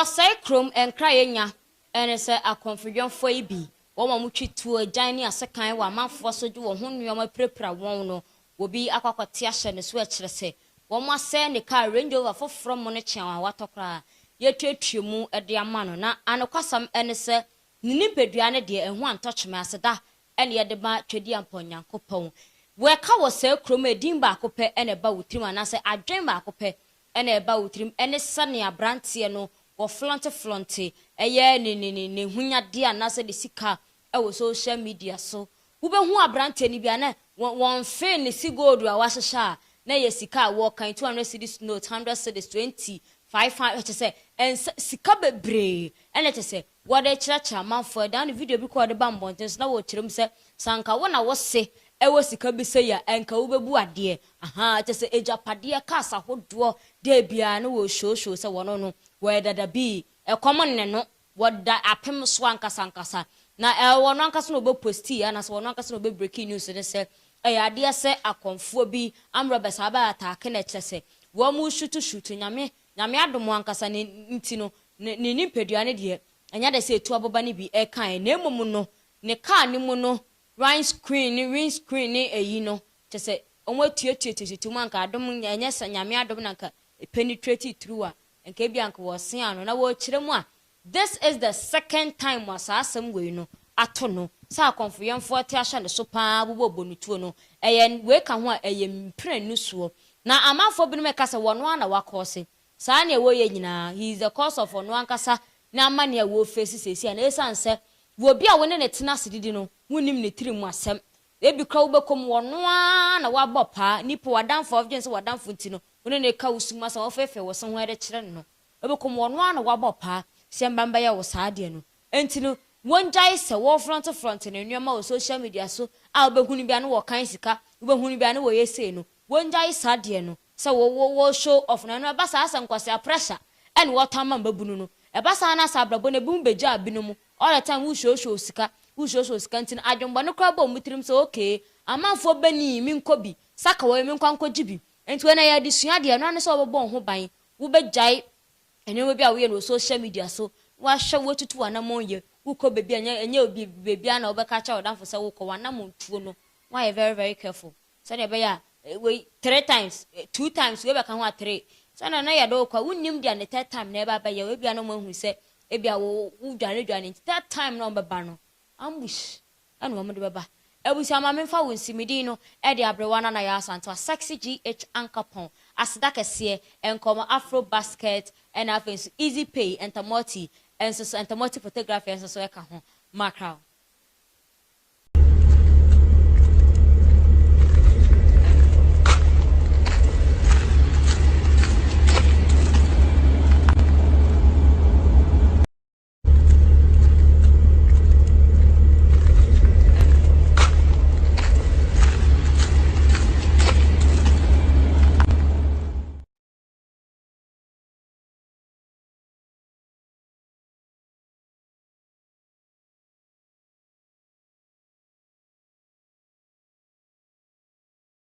Oseikrom and Cryanya, and it's a confusion for a bee. Woman which to a giant sikani wa man for so do a whom you are prepare one will be a cockatiash and a switch. Say, one must send the car range over from Monicha and water cry. Yet you move at the amano, na and a custom and say, Nimpediana dear and one touch master da, and yet the bar to the amponia coupon. Where cow say chrome a dim back up and a bow trim and I say, I dream back up and a bow trim and a sunny a brantiano. Or flaunty, a year ni hunya dear nasa de sika, social media so. Ube who a branty ni biane, one fair ni si go do a washa sha, nay sika walk in 200 cities note, 100 cities 20, 500 to say, and sikabe bray, and let us say, what a church a man for down the video because the bamboo, there's no what you say, Sanka when I was say. Ewo sika bi say ya enka wo bebu ade aha te se ejapade kasa hodo de bia na wo show se wono no weda da bi e common ne no woda apem so ankasa na e wono ankasa no be posti ya na se wono ankasa no be breaking news ne se e ade se akonfo bi amro be sa ba attack na che se wo mu shutu nyame adom ankasa ne nti no ne nimpedua ne de enya de se etu aboba ne bi e kan na emum no ne ka ne mu no ring screen eyi no te se onwa tie man ka adom nya sa nyame adom na ka penetrate through a enka bia nka wo se ano na wo kire mu a this is the second time was asem we no ato no sa konfuyem forte ahya ne so pa bobo nutuo no eye we ka ho a eye mpre nusuo na amafo bi no meka se wono ana wakose sa na wo ye nyina he is the cause of ono ankasa na amane a wo face sesi na esanse wo bi a woni ne tena sididi no wunim ne tirimu asem ebi kra wo bekom wono na wabọ pa nipo wadanfo of jense wadanfo ntino woni ne ka usuma sa wo fefe wo so ho ere kire no ebekom wono na wabọ pa sembamba ya wo saade no entino wonjai se wo front ne nneoma wo social media so a obehunu bia no wo kan sika obehunu bia no wo yese no wonjai saade no se wo show off na no ba sa asankwase pressure and what am babunu no e ba sa na sa abrabo ne bum beja abinu mu all the time wo show sika skantin adwomba no kra bo mutirim so okay amanfo bani mi nkobi saka wo mi nkwanko gibi enti we na ya disua de no ane so obbo ho ban wo bejai enwe bi a wo ye no social media so wa hwe wo tutu anamon ye wo ko bebi anya obi bebi ana obeka cha odanfo se wo ko wanamon tuo no why very very careful so na be ya we 3 times 2 times we be kan ho 3 so na ya do kwa wonnim dia ne third time na be ya we bia no mahu se e bia wo dwane third time na obeba no ambush anu amade baba ebusi amamemfa wonsimidi no e de abrewana na ya asanto sexy gh ankapon asida kese enkomo afro basket and afensu easy pay entamoti enso entamoti photography enso so e ka ho macro